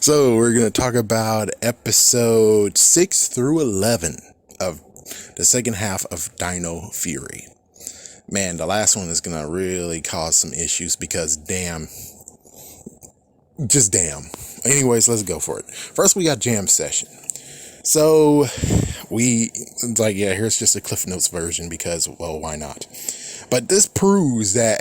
So we're going to talk about episode 6 through 11 of the second half of Dino Fury. Man, the last one is going to really cause some issues because just damn. Anyways, let's go for it. First, we got Jam Session. So here's just a Cliff Notes version because, well, why not? But this proves that,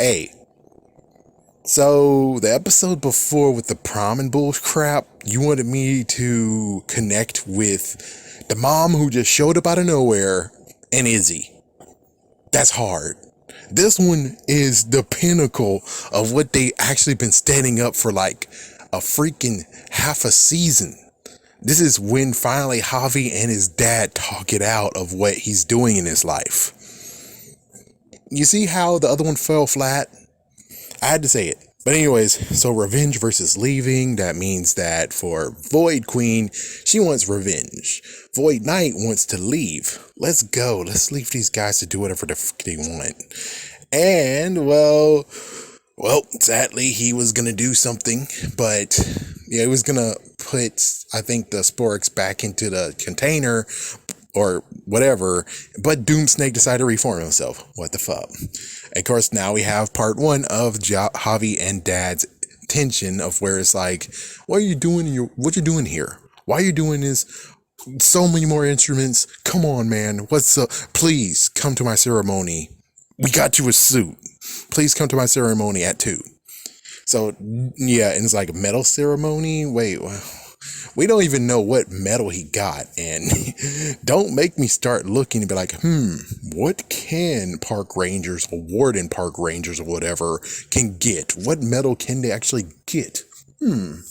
so the episode before with the prom and bull crap, you wanted me to connect with the mom who just showed up out of nowhere and Izzy. That's hard. This one is the pinnacle of what they actually been standing up for like a freaking half a season. This is when finally Javi and his dad talk it out of what he's doing in his life. You see how the other one fell flat? I had to say it. But anyways, so revenge versus leaving. That means that for Void Queen, she wants revenge. Void Knight wants to leave. Let's go. Let's leave these guys to do whatever the fuck they want. And, well, sadly, he was going to do something. But, yeah, he was going to put, I think, the Sporix back into the container or whatever. But Doomsnake decided to reform himself. What the fuck? Of course, now we have part 1 of Javi and Dad's tension of where it's like, what are you doing? What you doing here? Why are you doing this? So many more instruments. Come on, man. What's up? Please come to my ceremony. We got you a suit. Please come to my ceremony at 2. So, yeah, and it's like a metal ceremony. Wait, we don't even know what medal he got, and don't make me start looking and be like, what can park rangers or warden park rangers or whatever can get? What medal can they actually get? And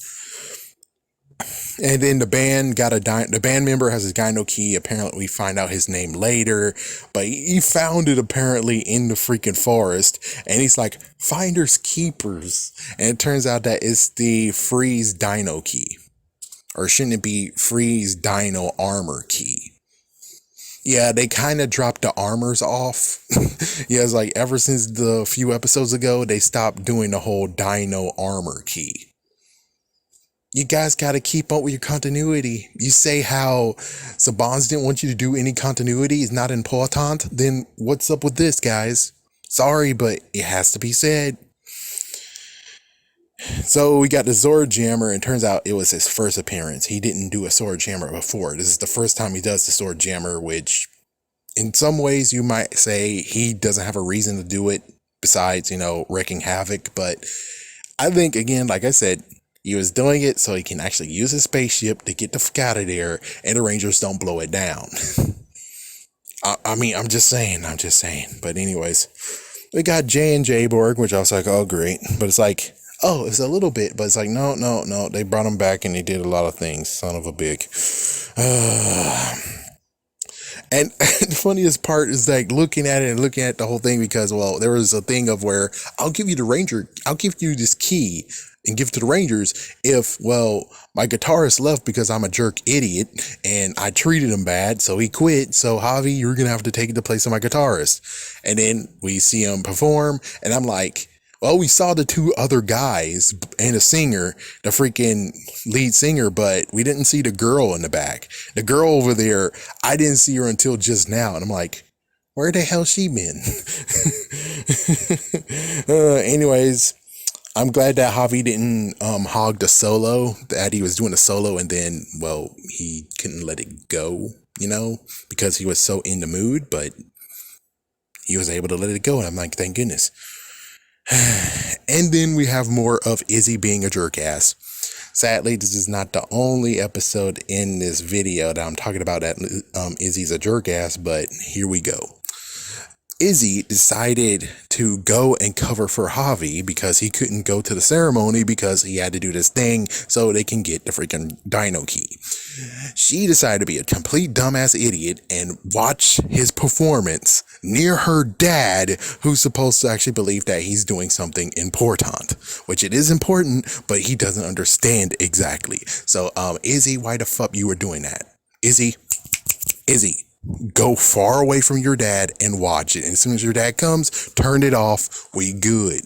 then the band the band member has his Dino key. Apparently we find out his name later, but he found it apparently in the freaking forest, and he's like, finders keepers, and it turns out that it's the Freeze Dino key. Or shouldn't it be Freeze Dino armor key? Yeah, they kind of dropped the armors off. Yeah, it's like ever since the few episodes ago, they stopped doing the whole Dino armor key. You guys got to keep up with your continuity. You say how Saban's didn't want you to do any continuity. It's not important. Then what's up with this, guys? Sorry, but it has to be said. So we got the Sword Jammer, and turns out it was his first appearance. He didn't do a Sword Jammer before. This is the first time he does the Sword Jammer, which in some ways you might say he doesn't have a reason to do it besides, wreaking havoc. But I think, again, like I said, he was doing it so he can actually use his spaceship to get the fuck out of there and the Rangers don't blow it down. I mean, I'm just saying. But anyways, we got J&J Borg, which I was like, oh, great. But it's like, oh, it's a little bit, but it's like, no. They brought him back and they did a lot of things. Son of a big. And the funniest part is like looking at it and looking at the whole thing because, well, there was a thing of where I'll give you this key and give it to the Rangers if, well, my guitarist left because I'm a jerk idiot and I treated him bad, so he quit. So Javi, you're going to have to take the place of my guitarist. And then we see him perform and I'm like, well, we saw the 2 other guys and a singer, the freaking lead singer, but we didn't see the girl in the back. The girl over there, I didn't see her until just now. And I'm like, where the hell she been? Anyways, I'm glad that Javi didn't hog the solo, that he was doing a solo and then, well, he couldn't let it go, because he was so in the mood, but he was able to let it go. And I'm like, thank goodness. And then we have more of Izzy being a jerk ass. Sadly, this is not the only episode in this video that I'm talking about that Izzy's a jerk ass, but here we go. Izzy decided to go and cover for Javi because he couldn't go to the ceremony because he had to do this thing so they can get the freaking Dino key. She decided to be a complete dumbass idiot and watch his performance near her dad, who's supposed to actually believe that he's doing something important, which it is important, but he doesn't understand exactly. So, Izzy, why the fuck you were doing that? Izzy, go far away from your dad and watch it. And as soon as your dad comes, turn it off. We good.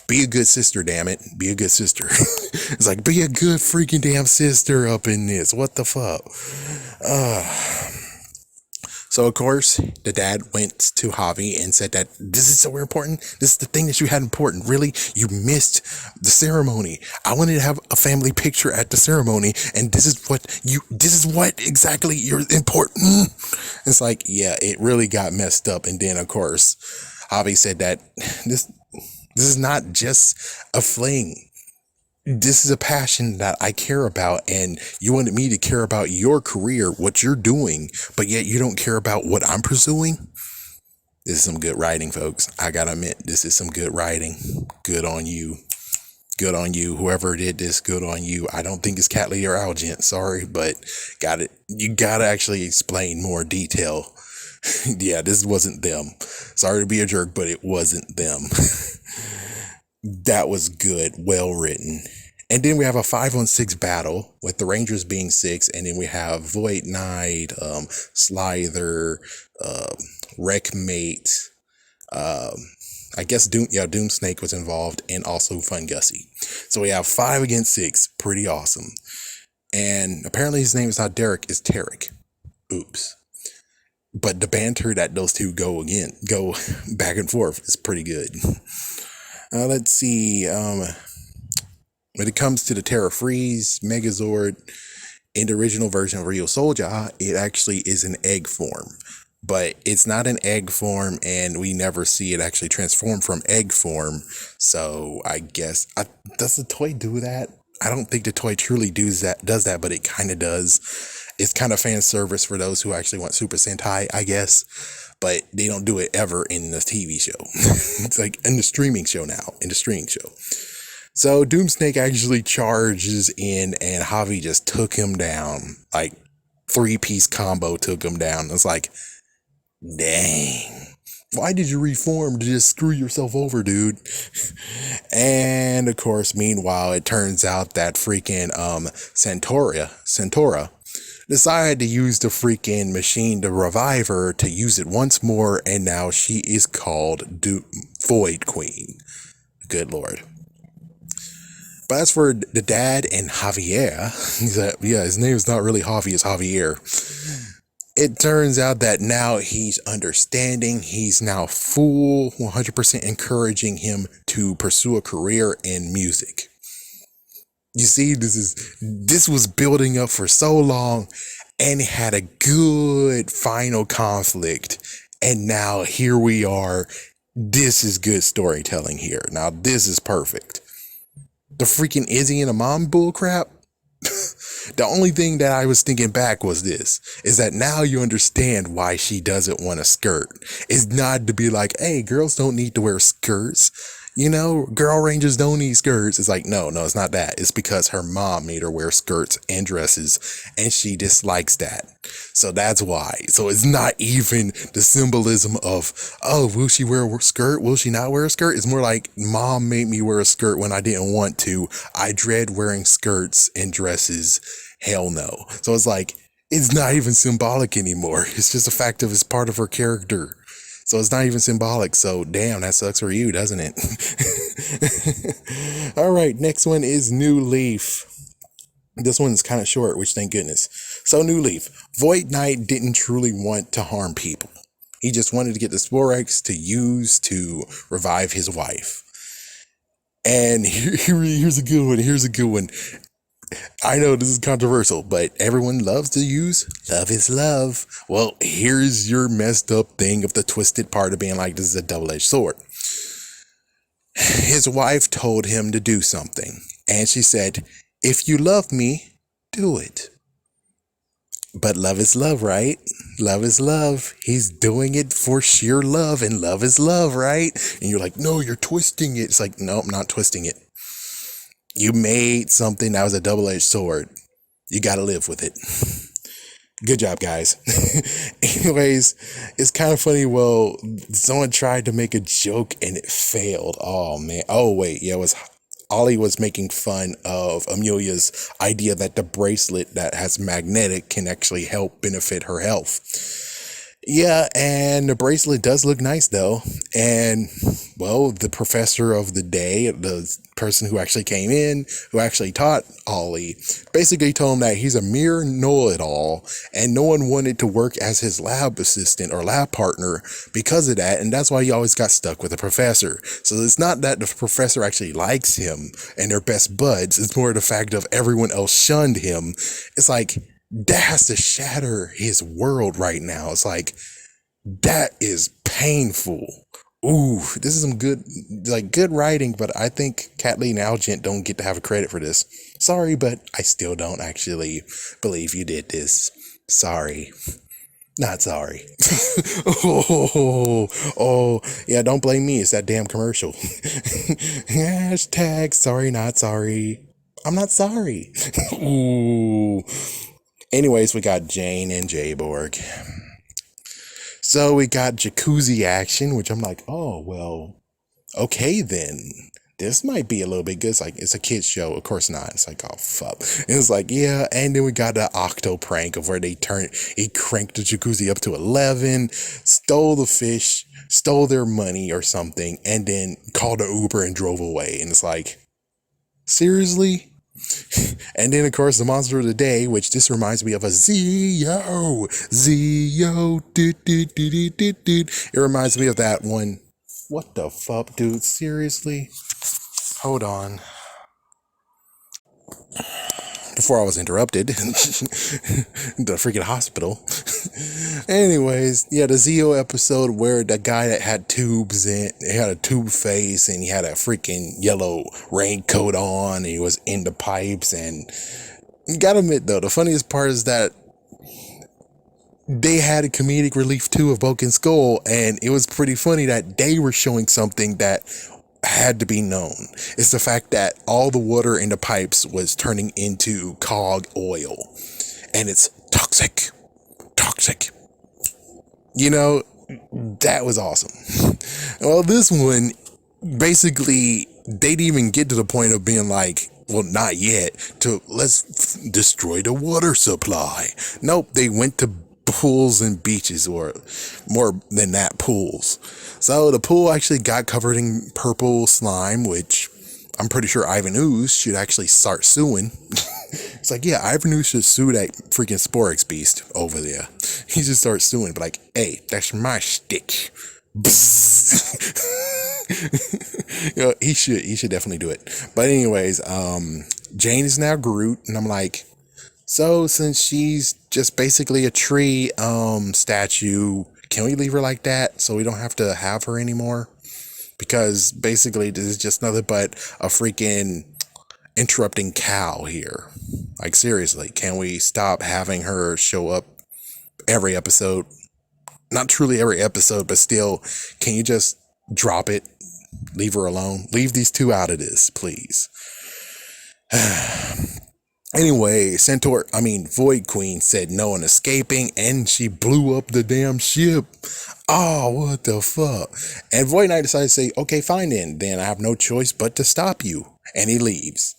Be a good sister, damn it. Be a good sister. It's like, be a good freaking damn sister up in this. What the fuck? So, of course, the dad went to Javi and said that this is so important. This is the thing that you had important. Really? You missed the ceremony. I wanted to have a family picture at the ceremony, and this is what exactly you're important. It's like, yeah, it really got messed up. And then, of course, Javi said that this is not just a fling. This is a passion that I care about, and you wanted me to care about your career, what you're doing, but yet you don't care about what I'm pursuing. This is some good writing, folks. I gotta admit, this is some good writing. Good on you. Good on you. Whoever did this, good on you. I don't think it's Catley or Algent, sorry, but you gotta actually explain more detail. Yeah, this wasn't them. Sorry to be a jerk, but it wasn't them. That was good, well written. And then we have a 5-on-6 battle with the Rangers being 6, and then we have Void Knight, Slither, Wreckmate, I guess Doom Snake was involved, and also Fun Gussie. So we have 5 against 6, pretty awesome. And apparently his name is not Derek, it's Tarek. Oops. But the banter that those two go back and forth is pretty good. Let's see. When it comes to the Terra Freeze Megazord, in the original version of Real Soldier, it actually is an egg form. But it's not an egg form, and we never see it actually transform from egg form. So I guess, does the toy do that? I don't think the toy truly does that, but it kind of does. It's kind of fan service for those who actually want Super Sentai, I guess. But they don't do it ever in the TV show. It's like in the streaming show now, So Doomsnake actually charges in, and Javi just took him down. Like, 3-piece combo took him down. It's like, dang. Why did you reform to just screw yourself over, dude? And, of course, meanwhile, it turns out that freaking Centaura decided to use the freaking machine to revive her, to use it once more, and now she is called Void Queen. Good lord. But as for the dad and Javier, his name is not really Javi, it's Javier. It turns out that now he's understanding, he's now full 100% encouraging him to pursue a career in music. You see, this was building up for so long, and it had a good final conflict, and now here we are. This is good storytelling here. Now this is perfect. The freaking Izzy and a mom bullcrap. The only thing that I was thinking back was this, is that now you understand why she doesn't want a skirt. It's not to be like, hey, girls don't need to wear skirts. You know, girl rangers don't need skirts. It's like, no, it's not that. It's because her mom made her wear skirts and dresses, and she dislikes that. So that's why. So it's not even the symbolism of, oh, will she wear a skirt? Will she not wear a skirt? It's more like, mom made me wear a skirt when I didn't want to. I dread wearing skirts and dresses. Hell no. So it's like, it's not even symbolic anymore. It's just a fact of it's part of her character. So it's not even symbolic. So damn, that sucks for you, doesn't it? All right, next one is New Leaf. This one's kind of short, which thank goodness. So New Leaf. Void Knight didn't truly want to harm people. He just wanted to get the Sporex to use to revive his wife. And here's a good one. I know this is controversial, but everyone loves to use love is love. Well, here's your messed up thing of the twisted part of being like, this is a double-edged sword. His wife told him to do something, and she said, if you love me, do it. But love is love, right? Love is love. He's doing it for sheer love, and love is love, right? And you're like, no, you're twisting it. It's like, no, I'm not twisting it. You made something that was a double-edged sword. You got to live with it. Good job, guys. Anyways, it's kind of funny. Well, someone tried to make a joke and it failed. Oh, man. Oh, wait. Yeah, it was Ollie was making fun of Amelia's idea that the bracelet that has magnetic can actually help benefit her health. Yeah, and the bracelet does look nice though. And well, the professor of the day, the person who actually came in, who actually taught Ollie, basically told him that he's a mere know-it-all, and no one wanted to work as his lab assistant or lab partner because of that, and that's why he always got stuck with the professor. So it's not that the professor actually likes him and they're best buds, it's more the fact of everyone else shunned him. It's like that has to shatter his world right now. It's like that is painful. Ooh, this is some good, like good writing, but I think Kathleen Algent don't get to have a credit for this. Sorry, but I still don't actually believe you did this. Sorry. Not sorry. oh, yeah, don't blame me. It's that damn commercial. Hashtag sorry, not sorry. I'm not sorry. Ooh. Anyways, we got Jane and Jayborg. So we got jacuzzi action, which I'm like, oh, well, okay then. This might be a little bit good. It's like, it's a kid's show. Of course not. It's like, oh, fuck. It was like, yeah. And then we got the octo prank of where he cranked the jacuzzi up to 11, stole the fish, stole their money or something, and then called an Uber and drove away. And it's like, seriously? And then, of course, the monster of the day, which this reminds me of a Zio. It reminds me of that one. What the fuck, dude? Seriously? Hold on. Before I was interrupted, the freaking hospital. Anyways, yeah, the Zio episode where the guy that had tubes in, he had a tube face and he had a freaking yellow raincoat on and he was in the pipes. And you gotta admit though, the funniest part is that they had a comedic relief too of Broken Skull, and it was pretty funny that they were showing something that had to be known. It's the fact that all the water in the pipes was turning into cog oil, and it's toxic. You know, that was awesome. Well, this one, basically, they didn't even get to the point of being like, well, not yet, to let's destroy the water supply. Nope, they went to pools and beaches, or more than that, pools. So the pool actually got covered in purple slime, which I'm pretty sure Ivan Ooze should actually start suing. It's like, yeah, Ivan Ooze should sue that freaking Sporex beast over there. He should start suing, but like, hey, that's my stick. You know, he should definitely do it. But anyways, Jane is now Groot, and I'm like, so since she's just basically a tree statue, can we leave her like that so we don't have to have her anymore? Because basically this is just nothing but a freaking interrupting cow here. Like seriously, can we stop having her show up every episode? Not truly every episode, but still, can you just drop it? Leave her alone. Leave these two out of this, please. Anyway, Void Queen said no on escaping, and she blew up the damn ship. Oh, what the fuck? And Void Knight decided to say, okay, fine then I have no choice but to stop you. And he leaves.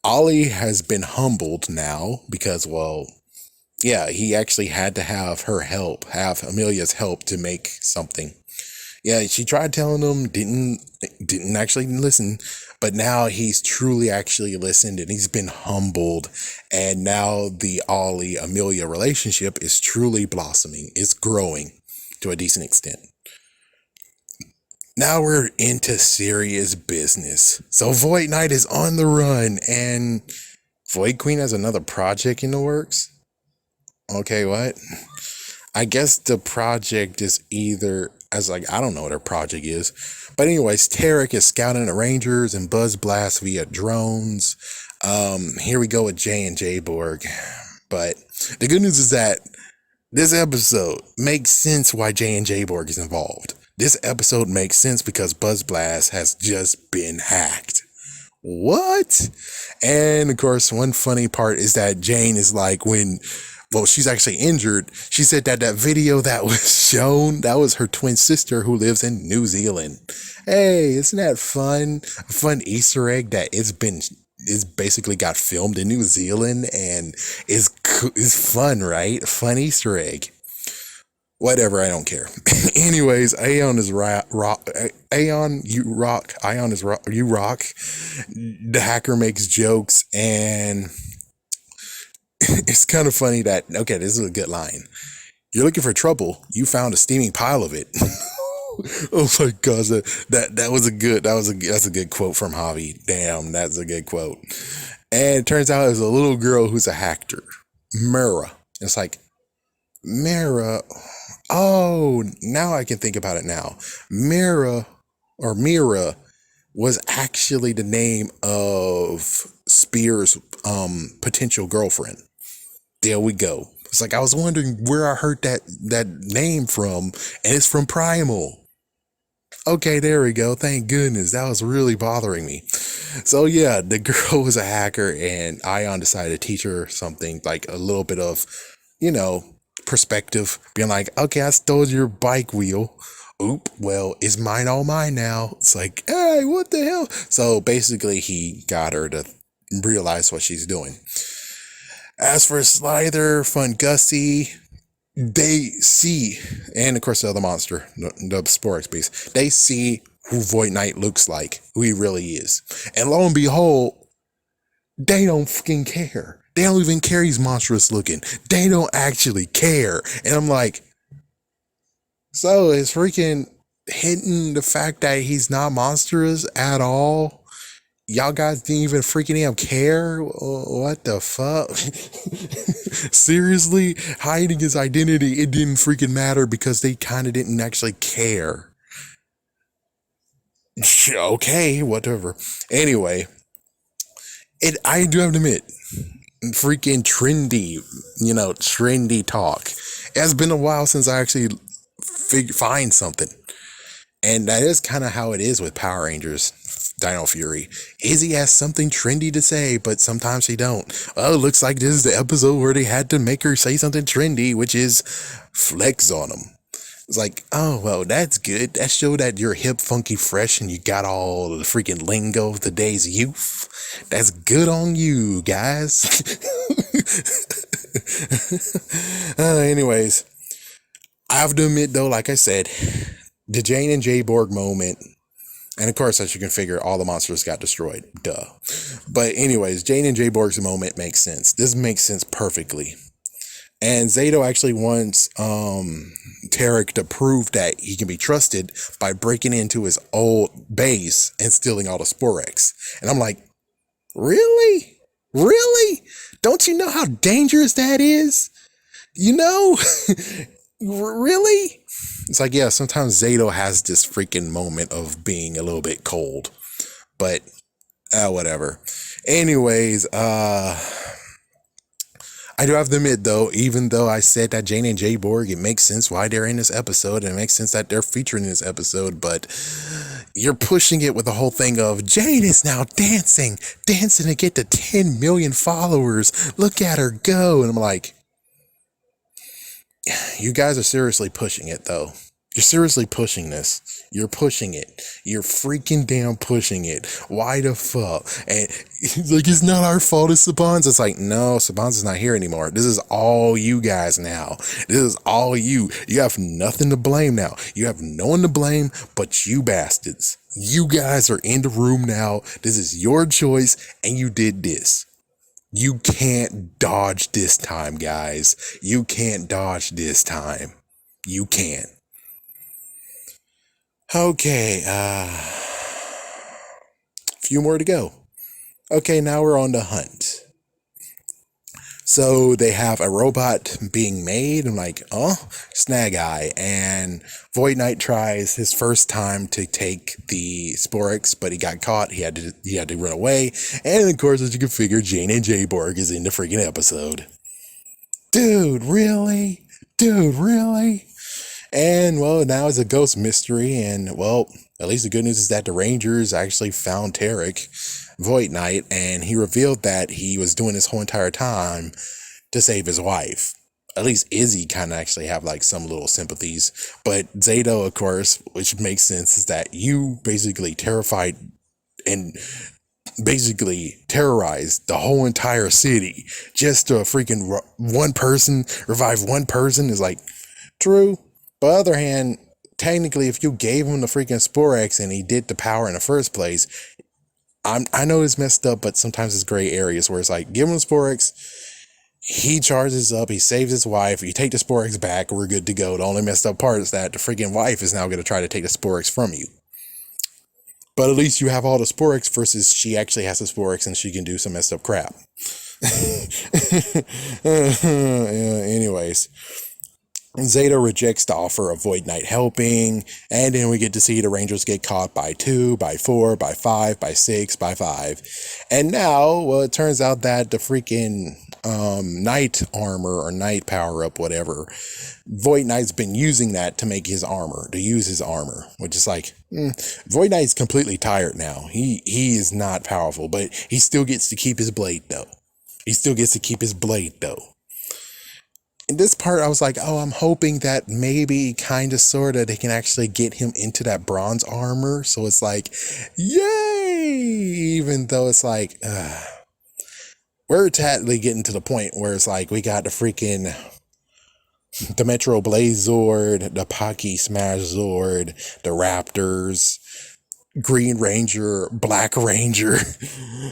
Ollie has been humbled now because, well, yeah, he actually had to have her help, have Amelia's help to make something. Yeah, she tried telling him, didn't actually listen, but now he's truly actually listened and he's been humbled. And now the Ollie Amelia relationship is truly blossoming. It's growing to a decent extent. Now we're into serious business. So Void Knight is on the run and Void Queen has another project in the works. Okay, what? I guess the project is either, I don't know what her project is. But anyways, Tarek is scouting the Rangers and Buzz Blast via drones. Here we go with Jay and Jayborg. But the good news is that this episode makes sense why Jay and Jayborg is involved. This episode makes sense because Buzz Blast has just been hacked. What? And of course, one funny part is that Jane is like, she's actually injured. She said that video that was shown, that was her twin sister who lives in New Zealand. Hey, isn't that fun? A fun Easter egg that it's basically got filmed in New Zealand and is fun, right? Fun Easter egg. Whatever, I don't care. Anyways, Aeon is rock. Aeon, you rock. Ion is rock. You rock. The hacker makes jokes, and it's kind of funny that, okay, this is a good line. You're looking for trouble. You found a steaming pile of it. Oh my gosh, that was a good that's a good quote from Javi. Damn, that's a good quote. And it turns out there's a little girl who's a hacker, Mira. It's like Mira. Oh, now I can think about it now. Mira was actually the name of Spears' potential girlfriend. There we go. It's like I was wondering where I heard that name from, and it's from Primal. Okay, there we go. Thank goodness. That was really bothering me. So yeah, the girl was a hacker, and Ion decided to teach her something, like a little bit of, you know, perspective, being like, okay, I stole your bike wheel. Oop, well, it's mine, all mine now. It's like, hey, what the hell? So basically he got her to realize what she's doing. As for Slither, Fun Gussie, they see, and of course the other monster, the Sporex beast, they see who Void Knight looks like, who he really is. And lo and behold, they don't fucking care. They don't even care he's monstrous looking. They don't actually care. And I'm like, so it's freaking hitting the fact that he's not monstrous at all. Y'all guys didn't even freaking damn care? What the fuck? Seriously? Hiding his identity, it didn't freaking matter because they kind of didn't actually care. Okay, whatever. Anyway, I do have to admit, freaking trendy talk. It has been a while since I actually find something. And that is kind of how it is with Power Rangers Dino Fury. Izzy has something trendy to say, but sometimes he don't. Well, it looks like this is the episode where they had to make her say something trendy, which is flex on him. It's like, oh, well, that's good. That showed that you're hip, funky, fresh, and you got all the freaking lingo of today's youth. That's good on you, guys. Anyways, I have to admit, though, like I said, the Jane and Jay Borg moment, and of course, as you can figure, all the monsters got destroyed. Duh. But anyways, Jane and Jay Borg's moment makes sense. This makes sense perfectly. And Zato actually wants Tarek to prove that he can be trusted by breaking into his old base and stealing all the Sporex. And I'm like, really? Really? Don't you know how dangerous that is? You know? Really? It's like, yeah, sometimes Zato has this freaking moment of being a little bit cold. But, whatever. Anyways, I do have to admit, though, even though I said that Jane and Jay Borg, it makes sense why they're in this episode, and it makes sense that they're featuring in this episode, but you're pushing it with the whole thing of Jane is now dancing to get to 10 million followers. Look at her go. And I'm like, you guys are seriously pushing it, though. You're seriously pushing this. You're pushing it. You're freaking damn pushing it. Why the fuck? And it's like, it's not our fault, it's Saban's. It's like, no, Saban's is not here anymore. This is all you guys now. This is all you. You have nothing to blame now. You have no one to blame but you bastards. You guys are in the room now. This is your choice, and you did this. You can't dodge this time, guys. You can't dodge this time. You can't. Okay, few more to go. Okay, now we're on the hunt. So they have a robot being made. I'm like, oh, Snag Eye. And Void Knight tries his first time to take the Sporex, but he got caught. He had to run away. And of course, as you can figure, Jane and Jay Borg is in the freaking episode. Dude, really? And, well, now it's a ghost mystery, and, well, at least the good news is that the Rangers actually found Tarek, Void Knight, and he revealed that he was doing this whole entire time to save his wife. At least Izzy kind of actually have, like, some little sympathies, but Zato, of course, which makes sense, is that you basically terrified and basically terrorized the whole entire city just to freaking one person, revive one person is like, true. But on the other hand, technically, if you gave him the freaking Sporex and he did the power in the first place, I know it's messed up, but sometimes it's gray areas where it's like, give him the Sporex, he charges up, he saves his wife, you take the Sporex back, we're good to go. The only messed up part is that the freaking wife is now going to try to take the Sporex from you. But at least you have all the Sporex versus she actually has the Sporex and she can do some messed up crap. Anyways, Zeta rejects the offer of Void Knight helping, and then we get to see the Rangers get caught by 2, by 4, by 5, by 6, by 5. And now, well, it turns out that the freaking Knight armor or Knight power up, whatever, Void Knight's been using that to make his armor, to use his armor, which is like, Void Knight's completely tired now. He is not powerful, but he still gets to keep his blade though. In this part, I was like, oh, I'm hoping that maybe kind of sort of they can actually get him into that bronze armor. So it's like, yay! Even though it's like, we're totally getting to the point where it's like, we got the Metro Blaze Zord, the Pocky Smash Zord, the Raptors, Green Ranger, Black Ranger.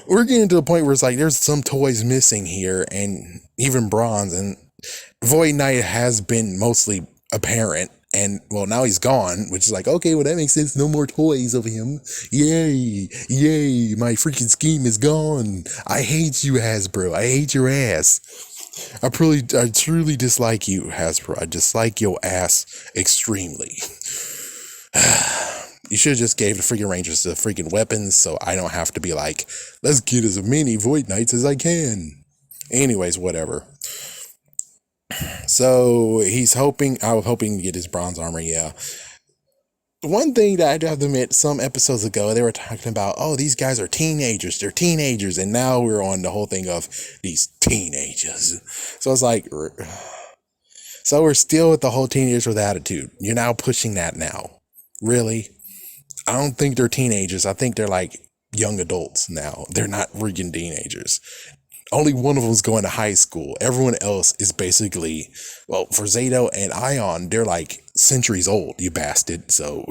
We're getting to the point where it's like, there's some toys missing here, and even bronze, and Void Knight has been mostly apparent, and well, now he's gone, which is like, okay, well, that makes sense. No more toys of him. Yay, my freaking scheme is gone. I hate you, Hasbro. I hate your ass. I truly dislike you, Hasbro. I dislike your ass extremely. You should have just gave the freaking Rangers the freaking weapons so I don't have to be like, let's get as many Void Knights as I can. Anyways, whatever. So I was hoping to get his bronze armor, yeah. One thing that I do have to admit, some episodes ago, they were talking about, oh, these guys are teenagers, they're teenagers, and now we're on the whole thing of these teenagers. So it's like, so we're still with the whole teenagers with attitude. You're now pushing that now. Really? I don't think they're teenagers. I think they're like young adults now. They're not freaking teenagers. Only one of them's going to high school. Everyone else is basically, well, for Zato and Ion, they're like centuries old, you bastard. So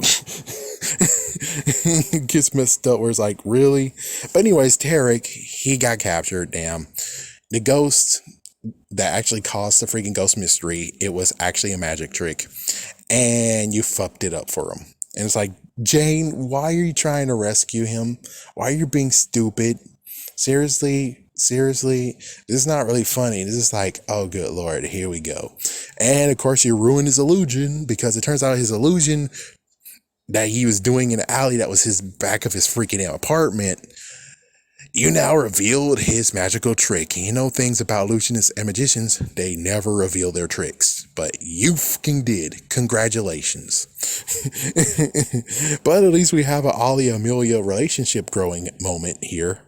it gets messed up where it's like, really? But anyways, Tarek, he got captured, damn. The ghost that actually caused the freaking ghost mystery, it was actually a magic trick. And you fucked it up for him. And it's like, Jane, why are you trying to rescue him? Why are you being stupid? Seriously, this is not really funny. This is like, oh, good Lord, here we go. And of course, you ruined his illusion, because it turns out his illusion that he was doing in the alley that was his back of his freaking apartment, you now revealed his magical trick. And you know things about illusionists and magicians, they never reveal their tricks. But you fucking did. Congratulations. But at least we have an Ollie-Amelia relationship growing moment here.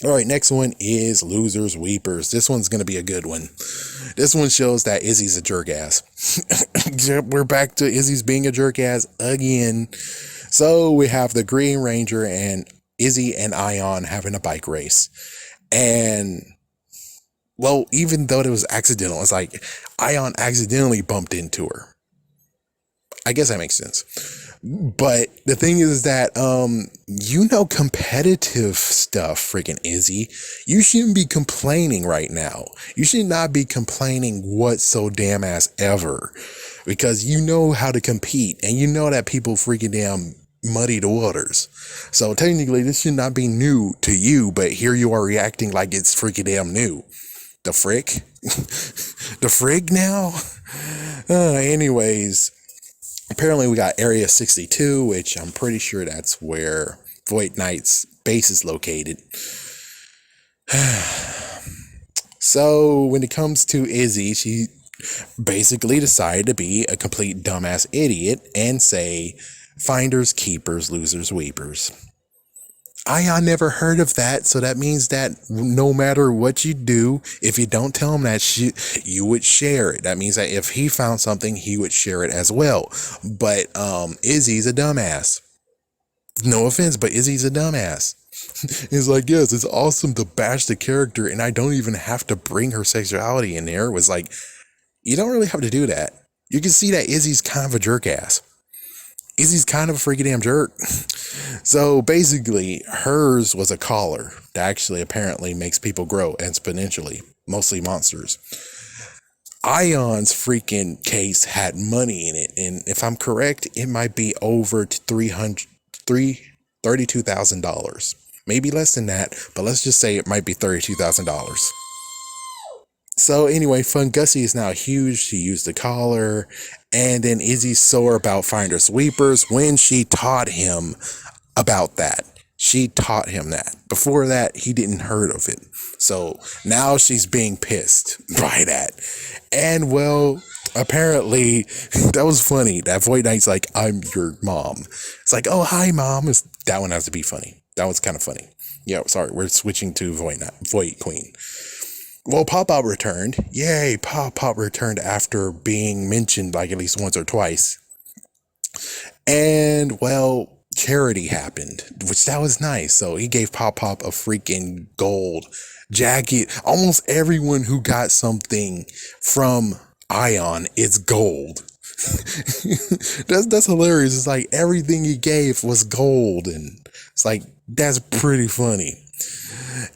All right, next one is Losers Weepers. This one's going to be a good one. This one shows that Izzy's a jerk ass. We're back to Izzy's being a jerk ass again. So we have the Green Ranger and Izzy and Ion having a bike race. And, well, even though it was accidental, it's like Ion accidentally bumped into her. I guess that makes sense. But the thing is that, competitive stuff, freaking Izzy, you shouldn't be complaining right now. You should not be complaining what so damn ass ever, because you know how to compete and you know that people freaking damn muddy the waters. So technically this should not be new to you, but here you are reacting like it's freaking damn new. The frick? The frig now? Anyways. Apparently we got Area 62, which I'm pretty sure that's where Void Knight's base is located. So when it comes to Izzy, she basically decided to be a complete dumbass idiot and say, finders, keepers, losers, weepers. I never heard of that, so that means that no matter what you do, if you don't tell him that shit, you would share it. That means that if he found something, he would share it as well. But Izzy's a dumbass. No offense, but Izzy's a dumbass. It's like, yes, it's awesome to bash the character, and I don't even have to bring her sexuality in there. It was like, you don't really have to do that. You can see that Izzy's kind of a jerk ass. Izzy's kind of a freaky damn jerk. So basically, hers was a collar that actually apparently makes people grow exponentially, mostly monsters. Ion's freaking case had money in it, and if I'm correct, it might be over to $32,000. Maybe less than that, but let's just say it might be $32,000. So anyway, Fun Gussie is now huge. She used the collar, and then Izzy's sore about Finder Sweepers when she taught him about that. She taught him that. Before that, he didn't heard of it. So now she's being pissed by that. And well, apparently that was funny. That Void Knight's like, I'm your mom. It's like, oh, hi, mom. That one has to be funny. That was kind of funny. Yeah, sorry. We're switching to Void Queen. Well, Pop-Pop returned. Yay, Pop-Pop returned after being mentioned like at least once or twice. And well, charity happened, which that was nice. So he gave Pop-Pop a freaking gold jacket. Almost everyone who got something from Ion is gold. That's hilarious. It's like everything he gave was gold, and it's like that's pretty funny.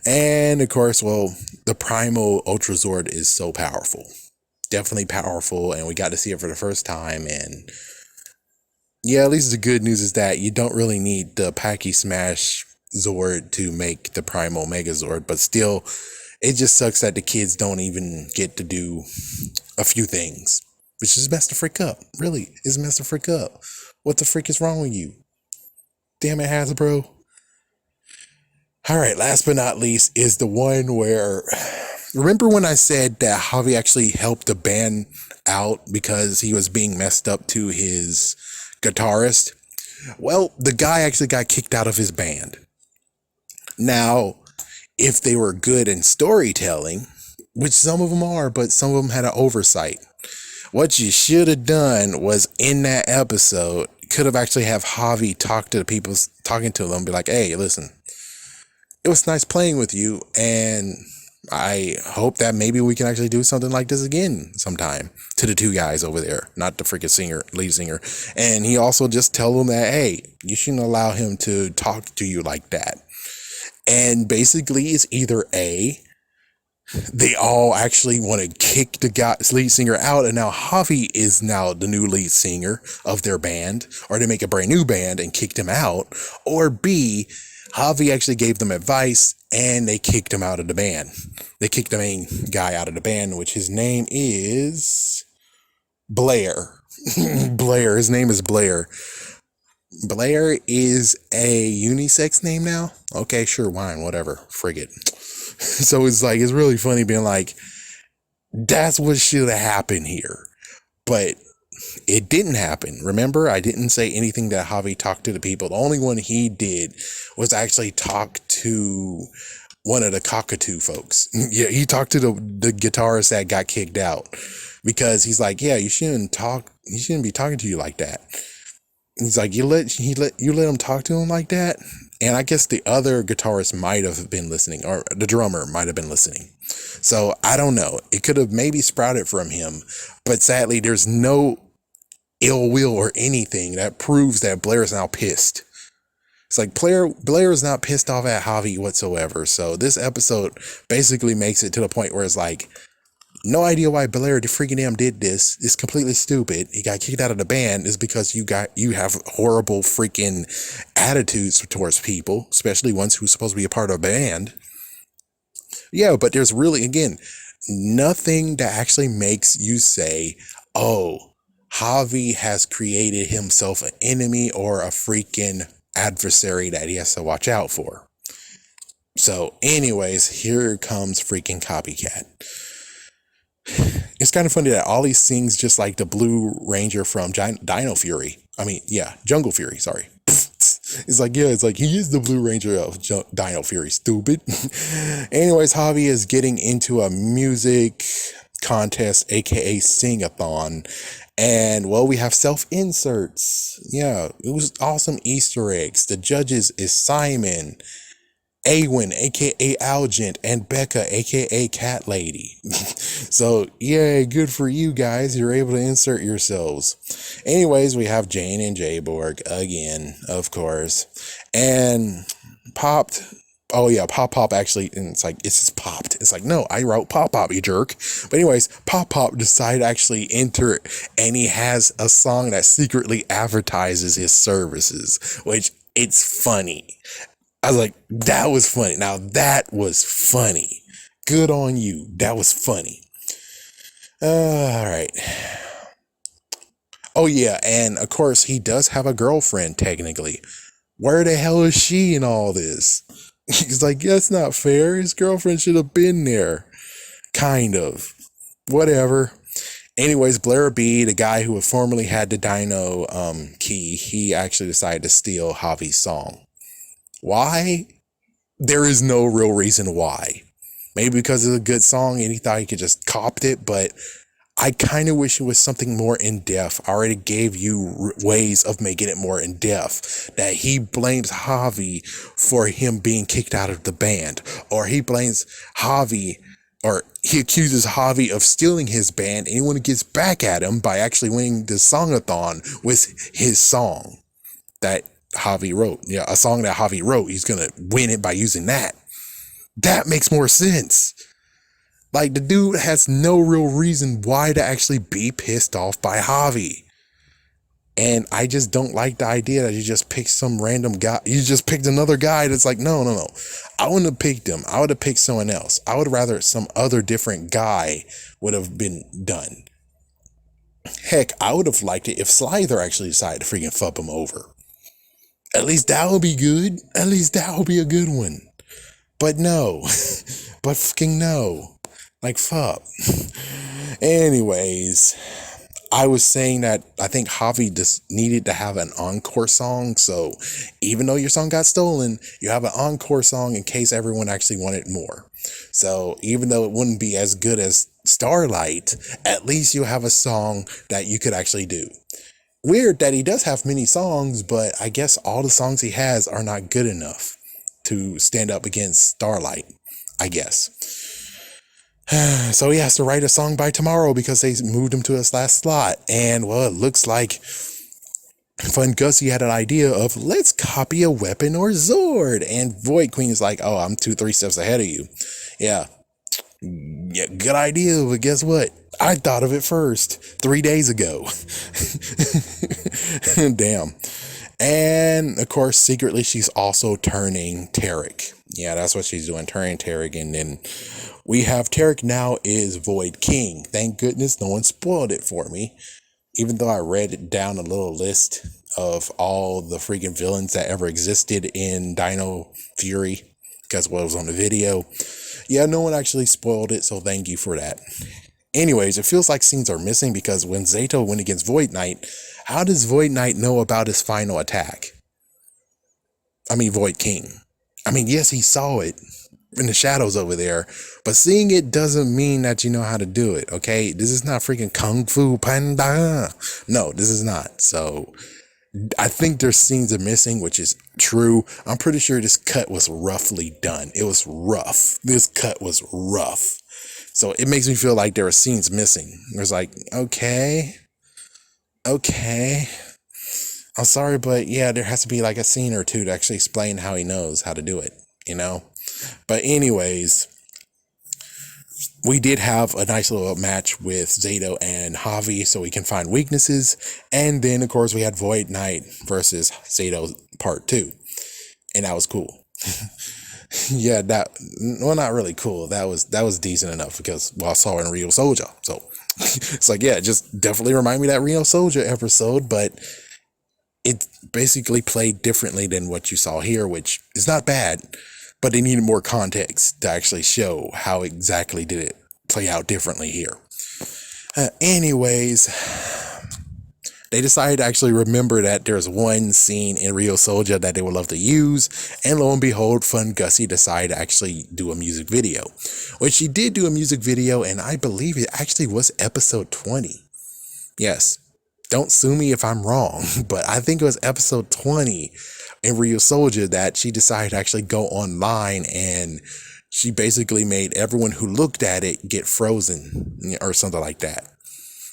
And of course, well, the Primal Ultra Zord is so powerful. Definitely powerful, and we got to see it for the first time. And yeah, at least the good news is that you don't really need the Packy Smash Zord to make the Primal Megazord, but still, it just sucks that the kids don't even get to do a few things, which is messed the frick up. Really, is messed the frick up. What the frick is wrong with you? Damn it, Hasbro. All right, last but not least is the one where, remember when I said that Javi actually helped the band out because he was being messed up to his guitarist? Well, the guy actually got kicked out of his band. Now, if they were good in storytelling, which some of them are, but some of them had an oversight, what you should have done was in that episode, could have actually have Javi talk to the people, talking to them, be like, hey, listen, it was nice playing with you, and I hope that maybe we can actually do something like this again sometime, to the two guys over there, not the freaking lead singer. And he also just tell them that, hey, you shouldn't allow him to talk to you like that. And basically it's either A, they all actually want to kick the lead singer out, and now Javi is now the new lead singer of their band, or they make a brand new band and kicked him out, or B, Javi actually gave them advice and they kicked him out of the band. They kicked the main guy out of the band, which his name is Blair. Blair. His name is Blair. Blair is a unisex name now. Okay, sure, wine, whatever. Frig it. So it's like, it's really funny being like, that's what should have happened here. But it didn't happen. Remember, I didn't say anything that Javi talked to the people. The only one he did was actually talk to one of the Cockatoo folks. Yeah, he talked to the guitarist that got kicked out, because he's like, yeah, you shouldn't be talking to you like that. He's like, you let him talk to him like that? And I guess the other guitarist might have been listening, or the drummer might have been listening. So I don't know. It could have maybe sprouted from him, but sadly, there's no ill will or anything that proves that Blair is now pissed. It's like Blair is not pissed off at Javi whatsoever. So this episode basically makes it to the point where it's like, no idea why Blair freaking damn did this. It's completely stupid. He got kicked out of the band is because you have horrible freaking attitudes towards people, especially ones who's supposed to be a part of a band. Yeah, but there's really, again, nothing that actually makes you say, oh, Javi has created himself an enemy or a freaking adversary that he has to watch out for. So anyways, here comes freaking Copycat. It's kind of funny that Ollie sings just like the Blue Ranger from Dino Fury. Jungle Fury, sorry. It's like he is the Blue Ranger of Dino Fury, stupid. Anyways, Javi is getting into a music contest, aka sing-a-thon. And well, we have self-inserts. Yeah, it was awesome Easter eggs. The judges is Simon, Awen, aka Algent, and Becca, aka Cat Lady. So, yay, good for you guys. You're able to insert yourselves. Anyways, we have Jane and Jayborg again, of course. And Popped. Oh, yeah, Pop actually, and it's like, it's just Popped. It's like, no, I wrote Pop, you jerk. But anyways, Pop decided to actually enter, and he has a song that secretly advertises his services, which it's funny. I was like, that was funny. Now that was funny. Good on you. That was funny. All right. Oh yeah, and of course he does have a girlfriend technically. Where the hell is she in all this? He's like, yeah, it's not fair. His girlfriend should have been there. Kind of. Whatever. Anyways, Blair B, the guy who formerly had the Dino key, he actually decided to steal Javi's song. Why? There is no real reason why. Maybe because it's a good song and he thought he could just copy it, but I kind of wish it was something more in-depth. I already gave you ways of making it more in-depth. That he blames Javi for him being kicked out of the band. Or he blames Javi, or he accuses Javi of stealing his band, and he want to get back at him by actually winning the song-a-thon with his song that Javi wrote. Yeah, a song that Javi wrote. He's going to win it by using that. That makes more sense. Like, the dude has no real reason why to actually be pissed off by Javi. And I just don't like the idea that you just picked some random guy. You just picked another guy that's like, no. I wouldn't have picked him. I would have picked someone else. I would rather some other different guy would have been done. Heck, I would have liked it if Slither actually decided to freaking fuck him over. At least that would be good. At least that would be a good one. But no. But fucking no. Like, fuck. Anyways, I was saying that I think Javi just needed to have an encore song. So even though your song got stolen, you have an encore song in case everyone actually wanted more. So even though it wouldn't be as good as Starlight, at least you have a song that you could actually do. Weird that he does have many songs, but I guess all the songs he has are not good enough to stand up against Starlight, I guess. So he has to write a song by tomorrow because they moved him to his last slot. And well, it looks like Fun Gussie had an idea of let's copy a weapon or Zord. And Void Queen is like, oh, I'm 2-3 steps ahead of you. Yeah, good idea. But guess what? I thought of it first 3 days ago. Damn. And of course, secretly, she's also turning Tarek. Yeah, that's what she's doing, turning Tarek. And then we have Tarek now is Void King. Thank goodness no one spoiled it for me. Even though I read it down a little list of all the freaking villains that ever existed in Dino Fury, because what was on the video. Yeah, no one actually spoiled it, so thank you for that. Anyways, it feels like scenes are missing because when Zato went against Void Knight, how does Void Knight know about his final attack? I mean, Void King. I mean, yes, he saw it in the shadows over there, but seeing it doesn't mean that you know how to do it, okay? This is not freaking Kung Fu Panda. No, this is not. So I think there's scenes are missing, which is true. I'm pretty sure this cut was roughly done. It was rough. This cut was rough. So it makes me feel like there are scenes missing. There's like, okay. I'm sorry, but yeah, there has to be like a scene or two to actually explain how he knows how to do it, you know? But anyways, we did have a nice little match with Zato and Javi so we can find weaknesses. And then, of course, we had Void Knight versus Zato Part 2. And that was cool. Yeah, well, not really cool. That was decent enough because, well, I saw it in Rio Soldier. So it's like, yeah, just definitely remind me of that Rio Soldier episode, but it basically played differently than what you saw here, which is not bad, but they needed more context to actually show how exactly did it play out differently here. Anyways, they decided to actually remember that there's one scene in Rio Soldier that they would love to use, and lo and behold, Fun Gussie decided to actually do a music video, which she did do a music video, and I believe it actually was episode 20. Yes, don't sue me if I'm wrong, but I think it was episode 20. in Real Soldier that she decided to actually go online, and she basically made everyone who looked at it get frozen or something like that.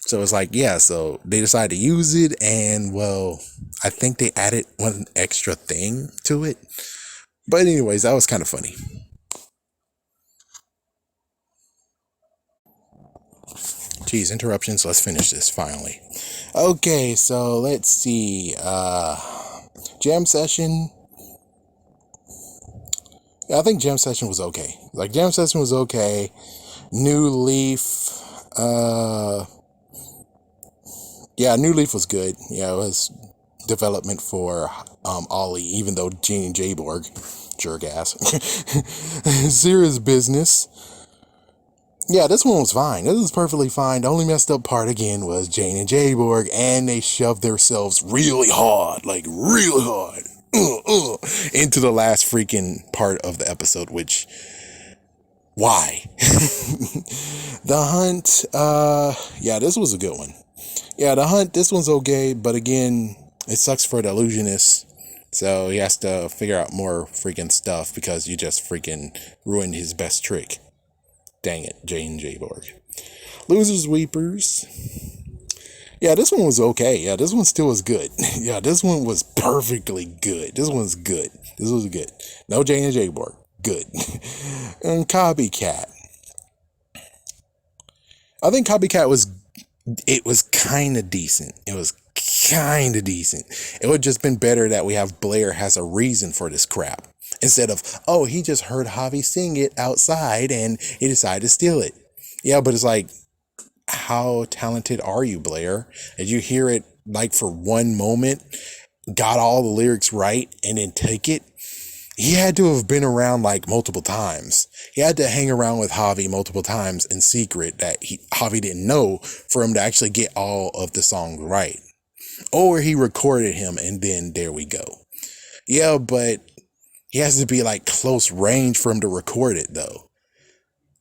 So it's like, yeah, so they decided to use it, and well, I think they added one extra thing to it. But anyways, that was kind of funny. Geez, interruptions. Let's finish this finally. Okay, so let's see. Jam session. Yeah, I think jam session was okay. Like, jam session was okay. New Leaf. Yeah, New Leaf was good. Yeah, it was development for Ollie, even though Gene and Jayborg, jerk ass. Serious business. Yeah, this one was fine. This was perfectly fine. The only messed up part again was Jane and Jayborg, and they shoved themselves really hard, like really hard, into the last freaking part of the episode, which, why? The hunt, yeah, this was a good one. Yeah, the hunt, this one's okay, but again, it sucks for the illusionist. So he has to figure out more freaking stuff because you just freaking ruined his best trick. Dang it, Jane Jayborg. Losers Weepers. Yeah, this one was okay. Yeah, this one still was good. Yeah, this one was perfectly good. This one's good. This was good. No Jane and Jayborg. Good. And Copycat. I think Copycat was kind of decent. It was kind of decent. It would just been better that we have Blair has a reason for this crap. Instead of, oh, he just heard Javi sing it outside and he decided to steal it. Yeah, but it's like, how talented are you, Blair? Did you hear it like for one moment, got all the lyrics right, and then take it? He had to have been around like multiple times. He had to hang around with Javi multiple times in secret that Javi didn't know for him to actually get all of the songs right. Or he recorded him and then there we go. Yeah, but he has to be like close range for him to record it though.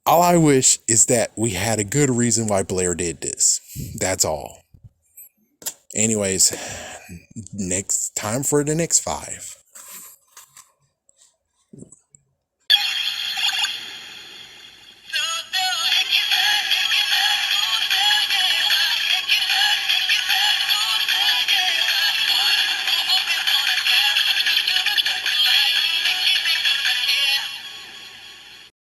All I wish is that we had a good reason why Blair did this. That's all. Anyways, next time for the next 5.